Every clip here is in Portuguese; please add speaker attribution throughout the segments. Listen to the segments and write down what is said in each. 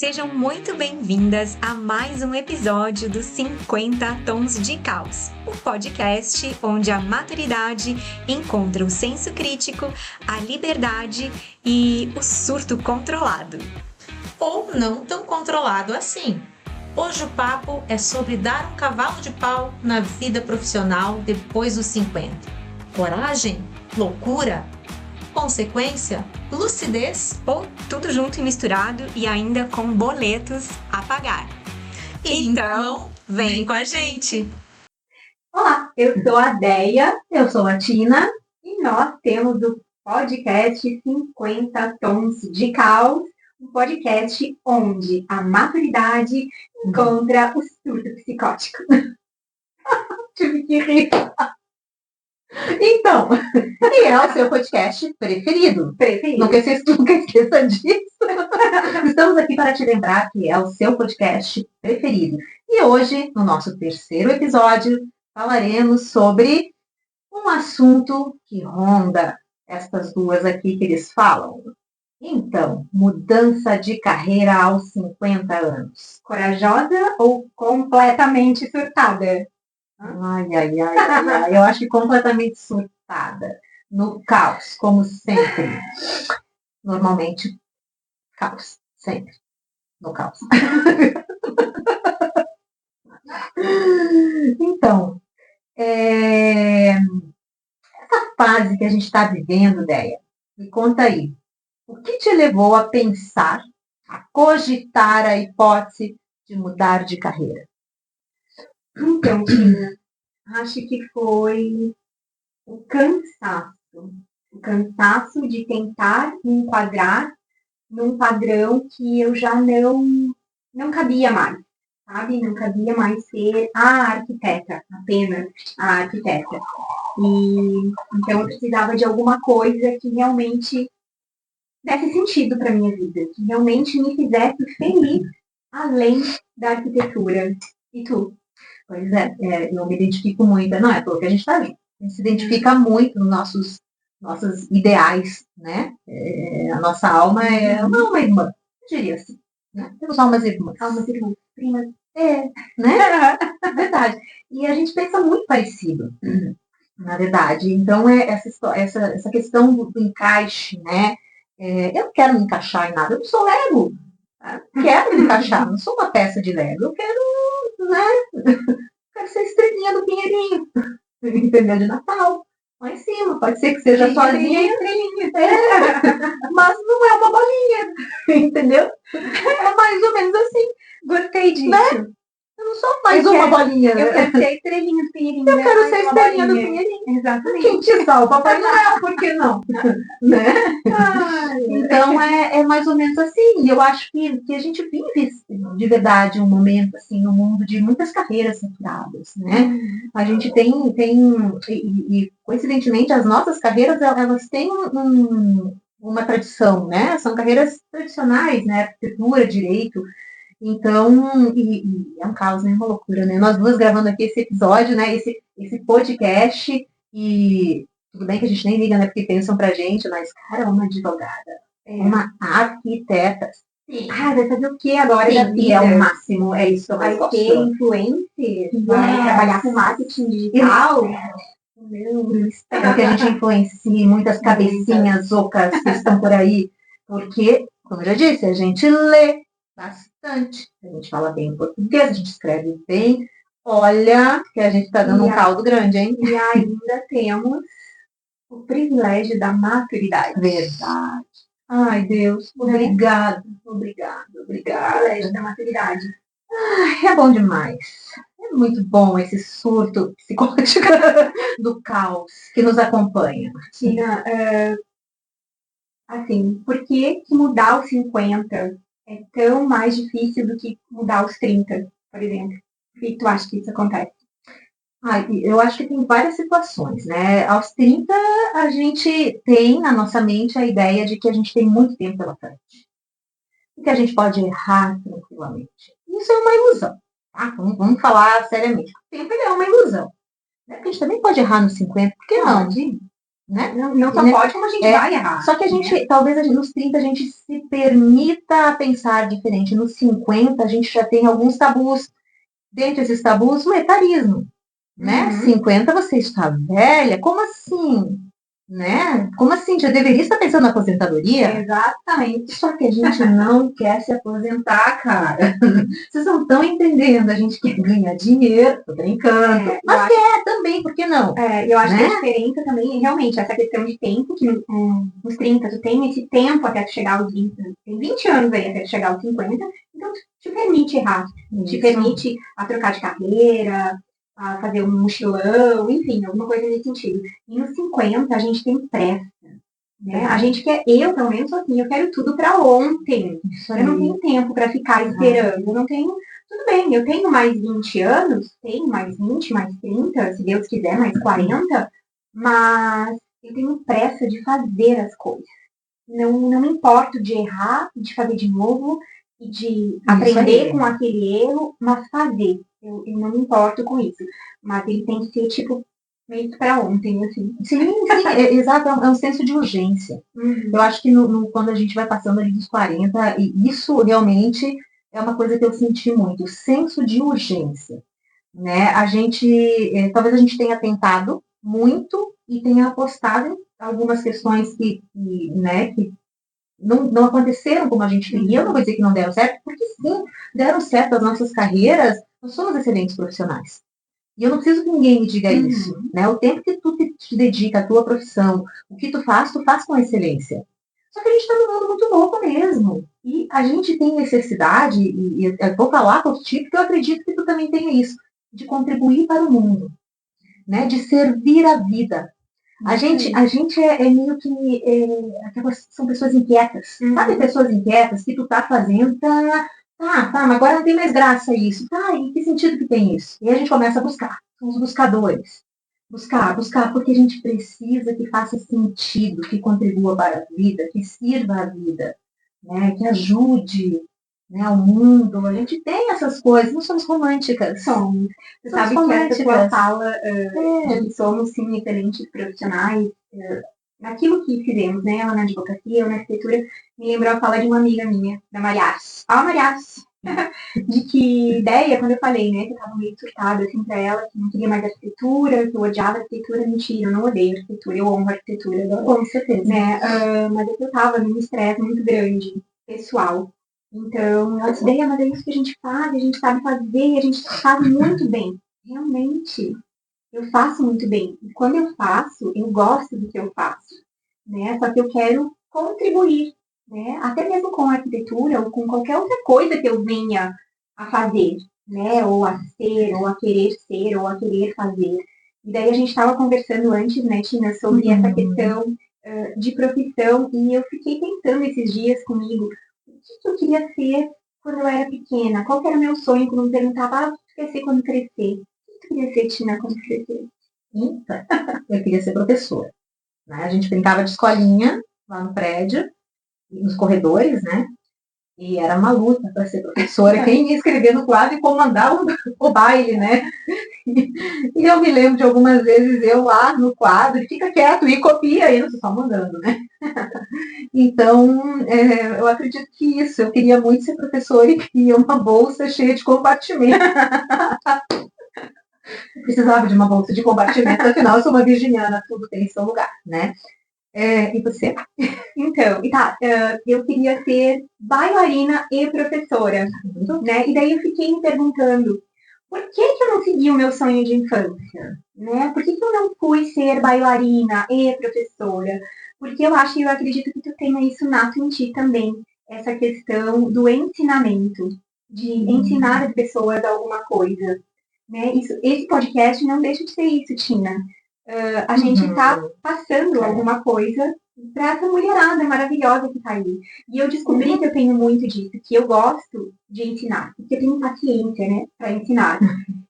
Speaker 1: Sejam muito bem-vindas a mais um episódio dos 50 Tons de Caos, o podcast onde a maturidade encontra o senso crítico, a liberdade e o surto controlado.
Speaker 2: Ou não tão controlado assim. Hoje o papo é sobre dar um cavalo de pau na vida profissional depois dos 50. Coragem? Loucura? Consequência? Lucidez?
Speaker 1: Ou tudo junto e misturado e ainda com boletos a pagar. Então, vem com a gente!
Speaker 3: Olá, eu sou a Deia, eu sou a Tina e nós temos o podcast 50 Tons de Caos, um podcast onde a maturidade encontra o surto psicótico. Tive que rir. Então, e é o seu podcast preferido. Nunca esqueça disso. Estamos aqui para te lembrar que é o seu podcast preferido. E hoje, no nosso terceiro episódio, falaremos sobre um assunto que ronda estas duas aqui que eles falam. Então, mudança de carreira aos 50 anos. Corajosa ou completamente surtada? Ai, eu acho que completamente surtada. No caos, como sempre. Normalmente, caos. Sempre. No caos. Então, essa fase que a gente está vivendo, Deia, me conta aí. O que te levou a pensar, a cogitar a hipótese de mudar de carreira? Então, Tina, acho que foi o cansaço de tentar me enquadrar num padrão que eu já não cabia mais, sabe? Não cabia mais ser a arquiteta, apenas a arquiteta. E então eu precisava de alguma coisa que realmente desse sentido para minha vida, que realmente me fizesse feliz além da arquitetura. E tu? Pois é, eu me identifico muito, não é pelo que a gente está junto. A gente se identifica muito nos nossos ideais, né? A nossa alma é uma alma irmã, eu diria assim. Né? Temos almas irmãs. Almas irmãs, primas. Né? É verdade. E a gente pensa muito parecido, na verdade. Então, essa questão do encaixe, né? Eu não quero me encaixar em nada, eu não sou Lego. Quero me encaixar, não sou uma peça de Lego, eu quero, né? Quero ser estrelinha do Pinheirinho, entendeu? De Natal. Lá em cima, pode ser que seja sozinha, mas não é uma bolinha, entendeu? É mais ou menos assim. Gostei disso. Né? Eu não sou mais uma bolinha. Eu quero ser estrelinha do Pinheirinho. Eu quero ser estrelinha do Pinheirinho. Exatamente. Quem te salva, Papai Noel, por que não? Né? Então, é mais ou menos assim. E eu acho que a gente vive, de verdade, um momento, assim, no mundo de muitas carreiras saturadas, né? A gente tem e coincidentemente, as nossas carreiras, elas têm uma tradição, né? São carreiras tradicionais, né? Arquitetura, direito. Então, e é um caos, né? Uma loucura, né? Nós duas gravando aqui esse episódio, né? Esse podcast, e tudo bem que a gente nem liga, né? Porque pensam pra gente, mas, cara, uma advogada, uma arquiteta. Sim. Ah, vai fazer o que agora? E é o máximo, é isso que eu mais gosto. Vai ter influencer, vai trabalhar com marketing digital. É porque a gente influencia muitas cabecinhas ocas que estão por aí, porque, como eu já disse, a gente lê bastante, a gente fala bem português, a gente escreve bem. Olha, que a gente está dando um caldo grande, hein? E ainda temos o privilégio da maturidade. Verdade. Ai, Deus, obrigado. O privilégio da maturidade. Ai, é bom demais. É muito bom esse surto psicológico do caos que nos acompanha. Tina, assim, por que mudar aos 50 é tão mais difícil do que mudar aos 30, por exemplo? Por que tu acha que isso acontece? Eu acho que tem várias situações, né? Aos 30, a gente tem na nossa mente a ideia de que a gente tem muito tempo pela frente. E que a gente pode errar tranquilamente. Isso é uma ilusão, tá? Vamos falar seriamente. O tempo é uma ilusão. Né? Porque a gente também pode errar nos 50, por que não?
Speaker 4: né?
Speaker 3: Não só pode, como a gente vai errar.
Speaker 4: Só que a gente, talvez nos 30 a gente se permita pensar diferente. Nos 50 a gente já tem alguns tabus. Dentre esses tabus, o etarismo, né? 50 você está velha? Como assim? Né? Como assim? Já deveria estar pensando na aposentadoria?
Speaker 3: Exatamente.
Speaker 4: Só que a gente não quer se aposentar, cara. Vocês não estão entendendo. A gente quer ganhar dinheiro, tô brincando. Mas quer também, por que não?
Speaker 3: Eu acho que a diferença também é realmente essa questão de tempo, que nos 30 tu tem esse tempo até tu chegar aos 20, tem 20 anos aí até tu chegar aos 50, então te permite errar, te permite a trocar de carreira, a fazer um mochilão, enfim, alguma coisa nesse sentido. E nos 50 a gente tem pressa, né? A gente quer, eu pelo menos assim, eu quero tudo para ontem. Eu não tenho tempo para ficar esperando, eu não tenho. Tudo bem, eu tenho mais 20 anos, tenho mais 20, mais 30, se Deus quiser, mais 40, mas eu tenho pressa de fazer as coisas. Não me importo de errar, de fazer de novo, e de aprender com aquele erro, mas fazer. Eu não me importo com isso. Mas ele tem que ser, tipo, meio que pra ontem, assim.
Speaker 4: Sim, exato, é um senso de urgência. Eu acho que quando a gente vai passando ali dos 40, e isso realmente é uma coisa que eu senti muito, o senso de urgência. Né? Talvez a gente tenha tentado muito e tenha apostado em algumas questões que não aconteceram como a gente queria. Eu não vou dizer que não deram certo, porque sim, deram certo as nossas carreiras, nós somos excelentes profissionais. E eu não preciso que ninguém me diga isso. Né? O tempo que tu te dedica à tua profissão, o que tu faz com excelência. Só que a gente está num mundo muito louco mesmo. E a gente tem necessidade, e eu vou falar por ti, porque eu acredito que tu também tenha isso, de contribuir para o mundo, né? De servir a vida. A gente é meio que são pessoas inquietas, sabe? Pessoas inquietas que tu tá fazendo, mas agora não tem mais graça isso. E que sentido que tem isso? E a gente começa a buscar, são os buscadores. Buscar, porque a gente precisa que faça sentido, que contribua para a vida, que sirva a vida, né? Que ajude, né, ao mundo. A gente tem essas coisas, não somos românticas.
Speaker 3: Somos. Você sabe que essa tua fala de que somos, sim, excelentes profissionais, naquilo que fizemos, né, ela na advocacia, eu na arquitetura, me lembrou a fala de uma amiga minha, da Marias. Marias! De que ideia, quando eu falei, né, que eu tava meio surtada, assim, pra ela, que não queria mais arquitetura, que eu odiava arquitetura, mentira, eu não odeio arquitetura, eu amo arquitetura,
Speaker 4: com certeza.
Speaker 3: Né, mas é que eu tava num estresse muito grande, pessoal. Então, ela disse, mas é isso que a gente faz, a gente sabe fazer, a gente faz muito bem. Realmente, eu faço muito bem. E quando eu faço, eu gosto do que eu faço. Né? Só que eu quero contribuir, né? Até mesmo com a arquitetura ou com qualquer outra coisa que eu venha a fazer, né? Ou a ser, ou a querer ser, ou a querer fazer. E daí a gente estava conversando antes, né, Tina, sobre essa questão de profissão, e eu fiquei pensando esses dias comigo, o que eu queria ser quando eu era pequena? Qual que era o meu sonho quando me perguntava, o que tu quer ser quando crescer? O que tu queria ser, Tina, quando crescer?
Speaker 4: Eu queria ser professora. Né? A gente brincava de escolinha lá no prédio, nos corredores, né? E era uma luta para ser professora. Quem ia escrever no quadro e comandar o baile, né? E eu me lembro de algumas vezes eu lá no quadro, fica quieto e copia, e não estou só mandando, né? Então, eu acredito que isso, eu queria muito ser professora e queria uma bolsa cheia de compartimento. Precisava de uma bolsa de compartimento, afinal eu sou uma virginiana, tudo tem seu lugar, né? E você?
Speaker 3: Então, eu queria ser bailarina e professora, né? E daí eu fiquei me perguntando, por que eu não segui o meu sonho de infância? Né? Por que eu não fui ser bailarina e professora? Porque eu acho e eu acredito que tu tenha isso nato em ti também, essa questão do ensinamento, de ensinar as pessoas alguma coisa. Né? Esse podcast não deixa de ser isso, Tina. A gente está passando alguma coisa para essa mulherada maravilhosa que está aí. E eu descobri que eu tenho muito disso, que eu gosto de ensinar, que eu tenho paciência, né, para ensinar.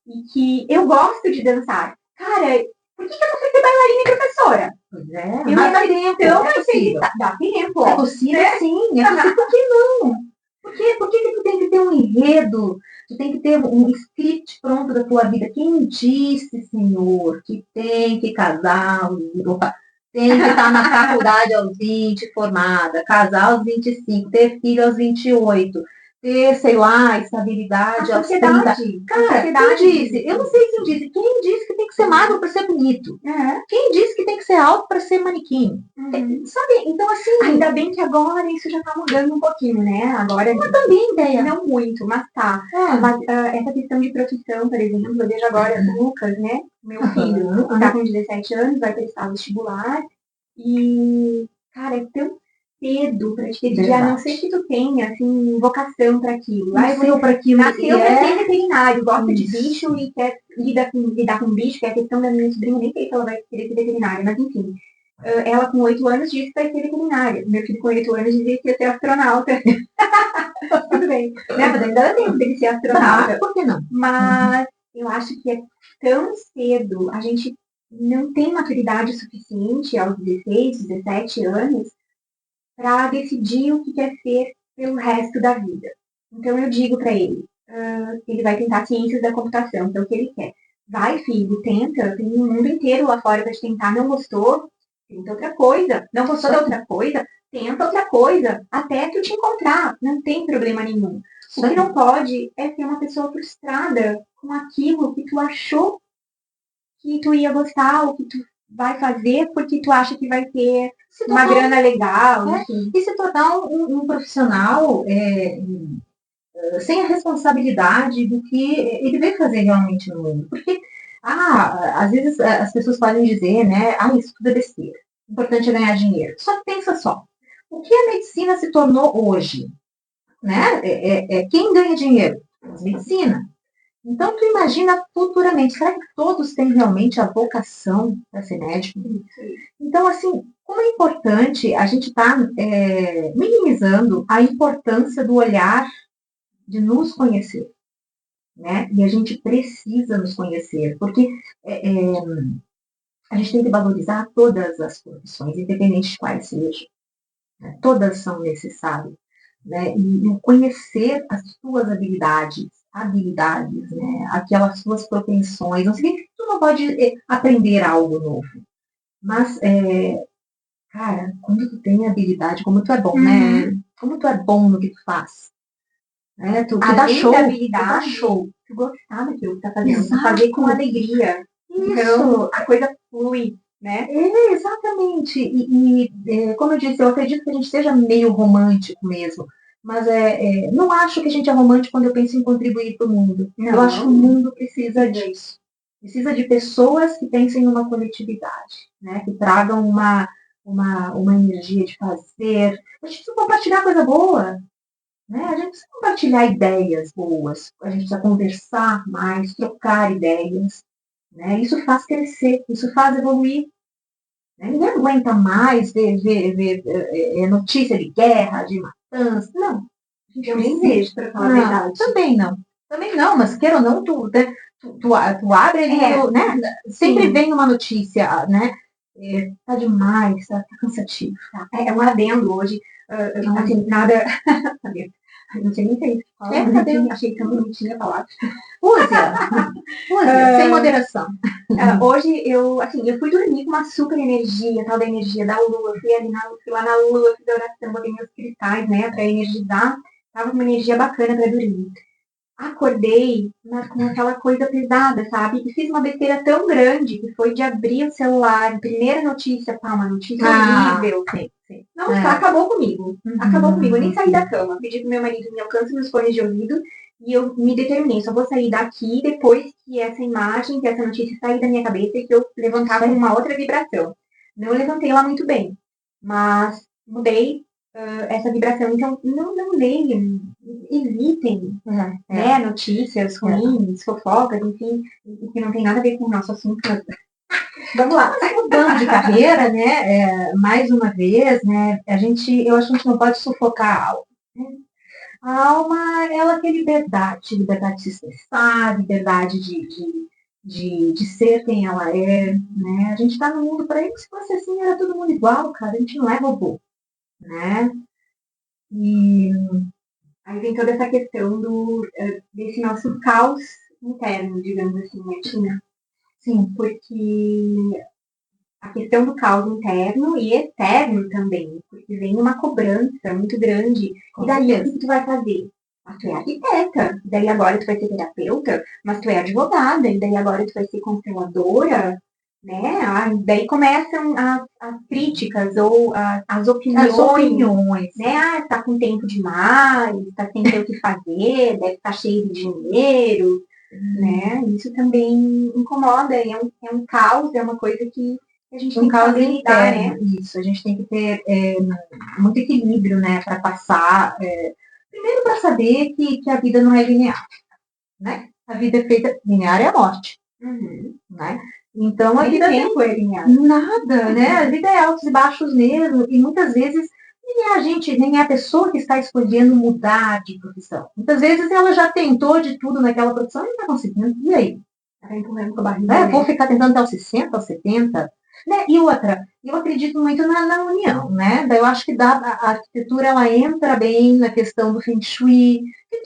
Speaker 3: E que eu gosto de dançar. Cara, por que eu não fui ser bailarina e professora?
Speaker 4: Pois é, mas dá tempo,
Speaker 3: então,
Speaker 4: é possível.
Speaker 3: Dá tempo,
Speaker 4: É possível, sim. É possível, por que não? Por que tu tem que ter um enredo? Tu tem que ter um script pronto da tua vida. Quem disse, Senhor, que tem que casar? tem que estar na faculdade aos 20, formada, casar aos 25, ter filho aos 28, ter, sei lá, estabilidade
Speaker 3: A
Speaker 4: aos
Speaker 3: sociedade.
Speaker 4: 30.
Speaker 3: A
Speaker 4: Cara,
Speaker 3: sociedade
Speaker 4: quem disse? Eu não sei quem disse. Quem disse que tem que ser magro para ser bonito?
Speaker 3: É.
Speaker 4: Quem disse que tem que ser alto para ser manequim?
Speaker 3: Uhum.
Speaker 4: Sabe? Então, assim,
Speaker 3: Ainda bem que agora isso já tá mudando um pouquinho, né? Agora
Speaker 4: também ideia.
Speaker 3: não muito, mas tá. Mas essa questão de profissão, por exemplo, eu vejo agora o Lucas, né? Meu filho, tá com 17 anos, vai prestar vestibular. E, cara, é tão cedo pra te decidir, a não ser que tu tenha, assim, vocação pra aquilo.
Speaker 4: Nasceu para aquilo.
Speaker 3: Nasceu pra ser veterinário, gosta de
Speaker 4: Isso.
Speaker 3: bicho e quer lidar com bicho, que é a questão da minha sobrinha, nem sei se ela vai querer ser veterinária, mas enfim. Ela com 8 anos disse que vai ser veterinária. Meu filho com 8 anos dizia que ia ser astronauta. Tudo bem. Né? Mas ainda dá tempo dele ser astronauta.
Speaker 4: Por que não?
Speaker 3: Mas eu acho que é tão cedo, a gente não tem maturidade suficiente aos 16, 17 anos para decidir o que quer ser pelo resto da vida. Então eu digo para ele, ele vai tentar ciências da computação, que é o que ele quer. Vai, filho, tenta, tem um mundo inteiro lá fora para te tentar, não gostou, tenta outra coisa, não gostou da outra coisa, tenta outra coisa, até tu te encontrar, não tem problema nenhum. O que não pode é ser uma pessoa frustrada com aquilo que tu achou que tu ia gostar, ou que tu vai fazer porque tu acha que vai ter uma grana legal, enfim.
Speaker 4: E se tornar um profissional sem a responsabilidade do que ele veio fazer realmente no mundo. Porque, às vezes as pessoas podem dizer, né, isso tudo é besteira. O importante é ganhar dinheiro. Só que pensa só, o que a medicina se tornou hoje? Né? Quem ganha dinheiro? A medicina. Então, tu imagina futuramente, será que todos têm realmente a vocação para ser médico? Então, assim, como é importante a gente estar minimizando a importância do olhar de nos conhecer, né? E a gente precisa nos conhecer, porque a gente tem que valorizar todas as profissões, independente de quais sejam. Né? Todas são necessárias. Né? E conhecer as suas habilidades, né? Aquelas suas propensões. Não significa que tu não pode aprender algo novo. Mas, cara, quando tu tem habilidade, como tu é bom, né? Como tu é bom no que tu faz. Né? Tu dá show,
Speaker 3: habilidade, tu gostar daquilo que tá fazendo.
Speaker 4: Exato.
Speaker 3: Fazer com alegria.
Speaker 4: Isso.
Speaker 3: Então, a coisa flui, né?
Speaker 4: Exatamente. E como eu disse, eu acredito que a gente seja meio romântico mesmo. Mas não acho que a gente é romântico quando eu penso em contribuir para o mundo.
Speaker 3: Não.
Speaker 4: Eu acho que o mundo precisa disso. Precisa de pessoas que pensem numa coletividade, né? Que tragam uma energia de fazer. A gente precisa compartilhar coisa boa. Né? A gente precisa compartilhar ideias boas. A gente precisa conversar mais, trocar ideias. Né? Isso faz crescer, isso faz evoluir. Né? Ninguém aguenta mais ver notícia de guerra, de matança. Não.
Speaker 3: Eu nem vejo, para falar a verdade.
Speaker 4: Também não, mas queira ou não, tu abre ali, né? Sempre vem uma notícia, né? Tá demais, tá cansativo.
Speaker 3: Tá. É um adendo hoje. Assim, nada. Não sei nem se é isso que fala. Achei tão bonitinha a palavra.
Speaker 4: Usa, sem moderação.
Speaker 3: Hoje eu fui dormir com uma super energia, tal da energia da lua. Fui lá na lua, fiz a oração, botei meus cristais, né, pra energizar. Tava com uma energia bacana pra dormir. Acordei, mas com aquela coisa pesada, sabe? E fiz uma besteira tão grande que foi de abrir o celular, primeira notícia, uma notícia horrível. Sim. Não, acabou comigo. Acabou comigo. Eu nem saí da cama. Pedi pro meu marido me alcance meus fones de ouvido e eu me determinei. Só vou sair daqui depois que essa imagem, que essa notícia sair da minha cabeça e que eu levantava uma outra vibração. Não levantei lá muito bem, mas mudei essa vibração. Então, não leiam, evitem né, notícias ruins, fofocas, enfim, que não tem nada a ver com o nosso assunto. Vamos lá.
Speaker 4: Mudando de carreira, né? Mais uma vez, né? Eu acho que a gente não pode sufocar a alma. Né? A alma, ela quer liberdade de se expressar, liberdade de ser quem ela é, né? A gente está no mundo para isso, se fosse assim, era todo mundo igual, cara. A gente não é robô, né? E
Speaker 3: aí vem toda essa questão desse nosso caos interno, digamos assim, né, Tina? Sim, porque a questão do caos interno e externo também, porque vem uma cobrança muito grande.
Speaker 4: Com
Speaker 3: E daí, o
Speaker 4: certeza.
Speaker 3: que tu vai fazer? Mas tu é arquiteta, e daí agora tu vai ser terapeuta, mas tu é advogada, e daí agora tu vai ser consteladora, né? Daí começam as críticas ou as opiniões,
Speaker 4: As opiniões.
Speaker 3: né? Ah, tá com tempo demais, tá sem ter o que fazer, deve estar cheio de dinheiro, né? Isso também incomoda, é um caos, é uma coisa que a gente tem
Speaker 4: Um
Speaker 3: que
Speaker 4: caos
Speaker 3: saber lidar, né?
Speaker 4: interno, isso. A gente tem que ter muito equilíbrio, né, para passar. Primeiro, para saber que a vida não é linear, né? A vida é feita linear é a morte,
Speaker 3: Uhum.
Speaker 4: né? Então, a
Speaker 3: Nem
Speaker 4: vida tem
Speaker 3: tempo é linear.
Speaker 4: nada, né? A vida é altos e baixos mesmo, e muitas vezes nem é a gente, nem é a pessoa que está escolhendo mudar de profissão. Muitas vezes ela já tentou de tudo naquela profissão e não está conseguindo. E aí?
Speaker 3: Tá empurrando com a barriga,
Speaker 4: Né?
Speaker 3: né?
Speaker 4: Vou ficar tentando até os 60, aos 70. Né? E outra, eu acredito muito na união, né? Daí eu acho que a arquitetura ela entra bem na questão do Feng Shui, que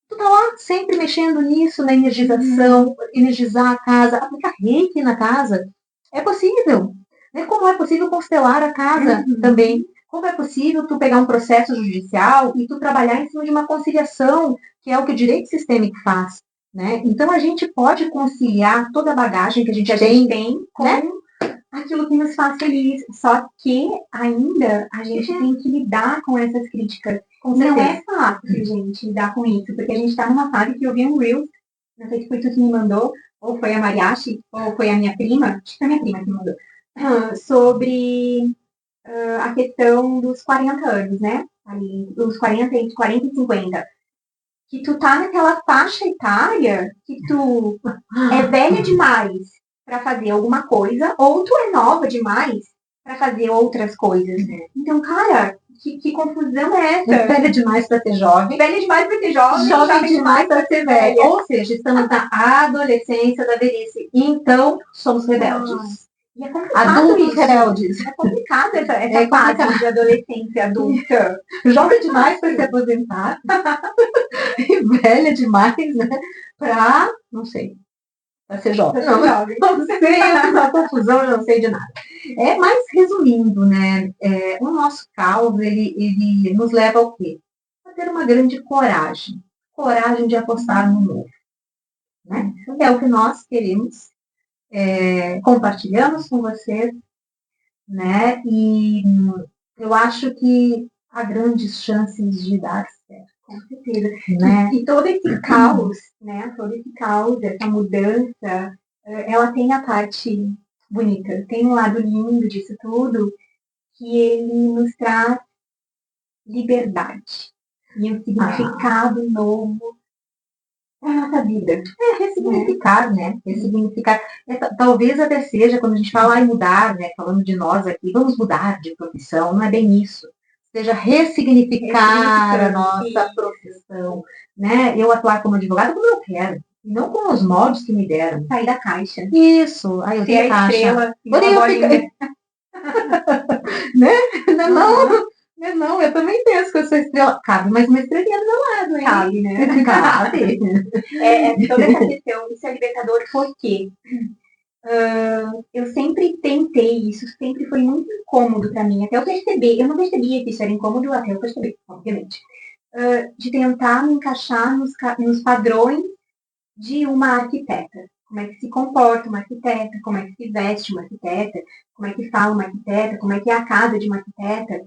Speaker 4: tu tá lá sempre mexendo nisso, na energização, energizar a casa, aplicar reiki na casa. É possível. Né? Como é possível constelar a casa também? Como é possível tu pegar um processo judicial e tu trabalhar em cima de uma conciliação, que é o que o direito sistêmico faz? Né? Então a gente pode conciliar toda a bagagem que a gente tem
Speaker 3: com
Speaker 4: né?
Speaker 3: aquilo que nos faz feliz. Só que ainda a gente tem que lidar com essas críticas. Não é fácil, gente, lidar com isso, porque a gente está numa fase que eu vi um Reels, não sei se foi tu que me mandou, ou foi a Mariachi, ou foi a minha prima, acho que foi a minha prima que me mandou, sobre a questão dos 40 anos, né? Ali, os 40, entre 40 e 50. Que tu tá naquela faixa etária que tu é velha demais para fazer alguma coisa, ou tu é nova demais para fazer outras coisas. Então, cara, que confusão é essa?
Speaker 4: Velha demais para ser jovem.
Speaker 3: Velha demais para ser jovem,
Speaker 4: Jovem demais para ser velha. Ou seja, estamos na adolescência da velhice. Então, somos rebeldes.
Speaker 3: E é complicado
Speaker 4: Adultos
Speaker 3: isso.
Speaker 4: rebeldes.
Speaker 3: É complicado essa fase de adolescência adulta.
Speaker 4: Jovem demais para se aposentar. E velha demais, né? Para, não sei, para ser jovem. Não sei, uma confusão, eu não sei de nada. Mas resumindo, né? O nosso caos, ele nos leva ao quê? A ter uma grande coragem. Coragem de apostar no novo. Né? É o que nós queremos. Compartilhamos com vocês, né? E eu acho que há grandes chances de dar certo.
Speaker 3: Com certeza.
Speaker 4: Né?
Speaker 3: E todo esse caos, né? Todo esse caos, essa mudança, ela tem a parte bonita, tem um lado lindo disso tudo, que ele nos traz liberdade e um significado novo para a nossa vida.
Speaker 4: Ressignificar, né? Ressignificar. Talvez até seja, quando a gente fala em mudar, né? Falando de nós aqui, vamos mudar de profissão, não é bem isso. Seja ressignificar a nossa profissão, né? Eu atuar como advogada como eu quero, e não com os moldes que me deram.
Speaker 3: Sair da caixa.
Speaker 4: Isso. Aí eu
Speaker 3: Ser a estrela.
Speaker 4: Né? Não, eu também penso que eu sou estrela. Cabe mais uma estrelinha do meu lado, hein?
Speaker 3: Cabe, né?
Speaker 4: Cabe.
Speaker 3: Toda essa questão, isso é libertador porque eu sempre tentei, isso sempre foi muito incômodo para mim, até eu perceber, eu não percebia que isso era incômodo até eu perceber, obviamente, de tentar me encaixar nos padrões de uma arquiteta. Como é que se comporta uma arquiteta, como é que se veste uma arquiteta, como é que fala uma arquiteta, como é que é a casa de uma arquiteta.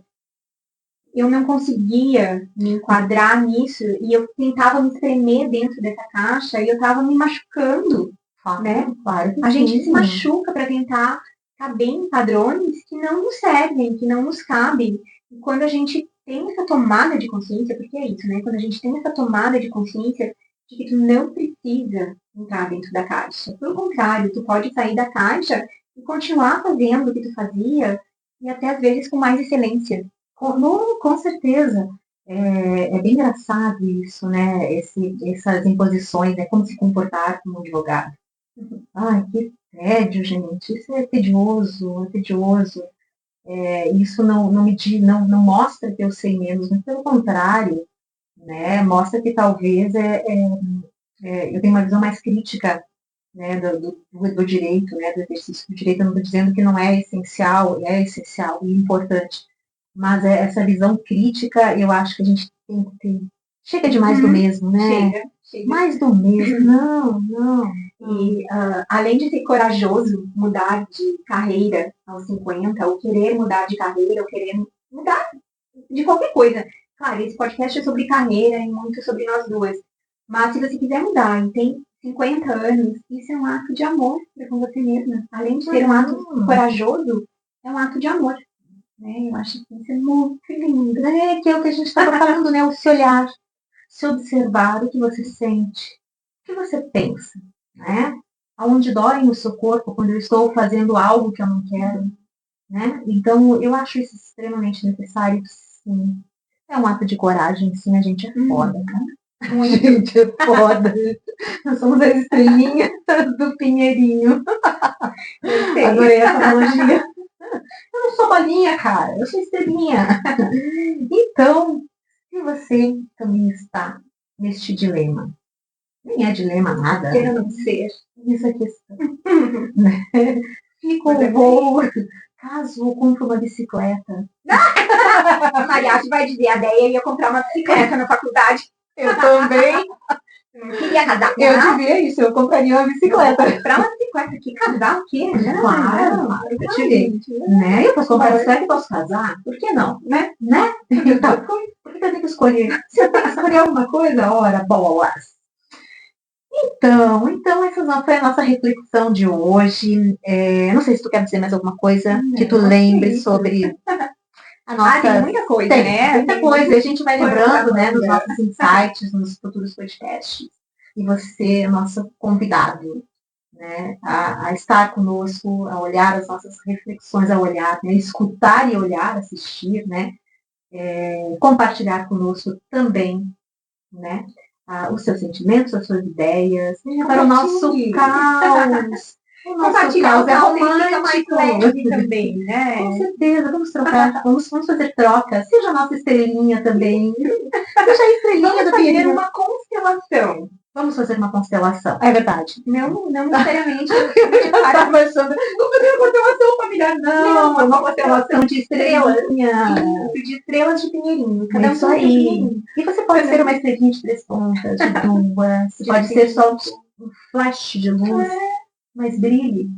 Speaker 3: Eu não conseguia me enquadrar nisso e eu tentava me espremer dentro dessa caixa e eu estava me machucando, né?
Speaker 4: Claro que
Speaker 3: a gente
Speaker 4: sim.
Speaker 3: se machuca para tentar caber em padrões que não nos servem, que não nos cabem. E quando a gente tem essa tomada de consciência, porque é isso, né? Quando a gente tem essa tomada de consciência de que tu não precisa entrar dentro da caixa. Pelo contrário, tu pode sair da caixa e continuar fazendo o que tu fazia e até às vezes com mais excelência.
Speaker 4: Com certeza. É bem engraçado isso, né? Essas imposições, né? Como se comportar como advogado. Ai, que tédio, gente. Isso é tedioso, é tedioso. Isso não mostra que eu sei menos, mas pelo contrário, né? Mostra que talvez eu tenho uma visão mais crítica né, do direito, né, do exercício do direito. Eu não estou dizendo que não é essencial e importante, mas essa visão crítica, eu acho que a gente tem que ter. Chega de mais do mesmo, né?
Speaker 3: Chega.
Speaker 4: Mais do mesmo. Não.
Speaker 3: E além de ser corajoso mudar de carreira aos 50, ou querer mudar de carreira, ou querer mudar de qualquer coisa. Claro, esse podcast é sobre carreira e muito sobre nós duas. Mas se você quiser mudar e tem 50 anos, isso é um ato de amor para com você mesma. Além de ser um ato corajoso, é um ato de amor. Né? Eu acho que isso é muito lindo.
Speaker 4: Que é o que a gente estava falando, né? O se olhar, se observar, o que você sente, o que você pensa, né? Aonde dói no seu corpo quando eu estou fazendo algo que eu não quero, né? Então, eu acho isso extremamente necessário, sim. É um ato de coragem, sim, a gente é foda, cara. A gente é foda. Nós somos as estrelinhas do Pinheirinho. Adorei essa analogia. Eu não sou bolinha, cara. Eu sou estrelinha. Então, se você também está neste dilema, nem é dilema nada.
Speaker 3: Quero não ser.
Speaker 4: Isso é questão. Né? Fica o voo. Caso eu compre uma bicicleta.
Speaker 3: A Mariachi vai dizer, a Deia ia comprar uma bicicleta na faculdade.
Speaker 4: Eu também.
Speaker 3: Eu não queria casar com
Speaker 4: Eu
Speaker 3: ela.
Speaker 4: devia isso, eu compraria uma bicicleta.
Speaker 3: Comprar uma bicicleta aqui, casar o quê?
Speaker 4: Claro, eu tirei. Né? Eu posso comprar uma bicicleta e posso casar? Por que não? Né? Então, por que eu tenho que escolher? Se eu tenho que escolher alguma coisa, ora, bolas. Então essa foi a nossa reflexão de hoje. Não sei se tu quer dizer mais alguma coisa que tu lembre sobre a nossa...
Speaker 3: tem muita coisa,
Speaker 4: Tem,
Speaker 3: né?
Speaker 4: muita coisa. A gente vai lembrando, né, dos nossos insights, nos futuros podcasts. E você é nosso convidado, né, a estar conosco, a olhar as nossas reflexões, a olhar, né, escutar e olhar, assistir, né, compartilhar conosco também, né, os seus sentimentos, as suas ideias, para o nosso caos. O nosso caos é romântico.
Speaker 3: Mais leve também, né?
Speaker 4: Com certeza, vamos trocar, vamos fazer trocas. Seja a nossa estrelinha também. Seja a estrelinha do Pinheirinho.
Speaker 3: Uma constelação.
Speaker 4: Vamos fazer uma constelação. É verdade.
Speaker 3: Não necessariamente.
Speaker 4: Estava achando, vamos fazer uma constelação familiar. Não, é uma constelação de estrelas.
Speaker 3: De estrelas de Pinheirinho.
Speaker 4: Cada um isso aí. E você pode ser uma estrelinha de 3 pontas, de 2. Pode ser só um flash de luz. Mas brilhe.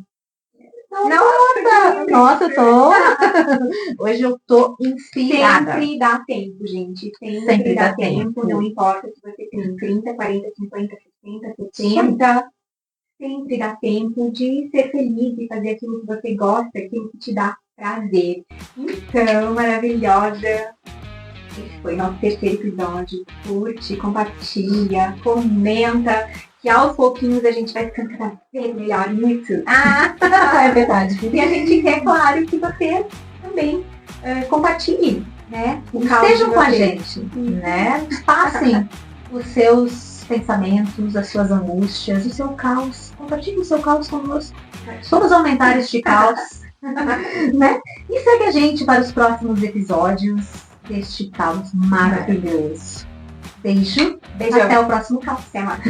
Speaker 4: Nossa, eu tô. Hoje eu tô inspirada.
Speaker 3: Sempre dá tempo, gente.
Speaker 4: Sempre dá tempo.
Speaker 3: Não importa se você tem 30, 40, 50, 60, 70. Sempre dá tempo de ser feliz e fazer aquilo que você gosta, aquilo que te dá prazer. Então, maravilhosa. Esse foi nosso 3º episódio. Curte, compartilha, comenta. Que aos pouquinhos a gente vai ficando cada vez melhor nisso.
Speaker 4: É verdade.
Speaker 3: E a gente quer, claro, que você também compartilhe, né?
Speaker 4: Estejam com a gente, né? Passem os seus pensamentos, as suas angústias, o seu caos. Compartilhe o seu caos conosco. Vamos aumentar este caos, né? E segue a gente para os próximos episódios deste caos maravilhoso. Beijo.
Speaker 3: Beijo.
Speaker 4: Até o próximo caos.
Speaker 3: Até mais.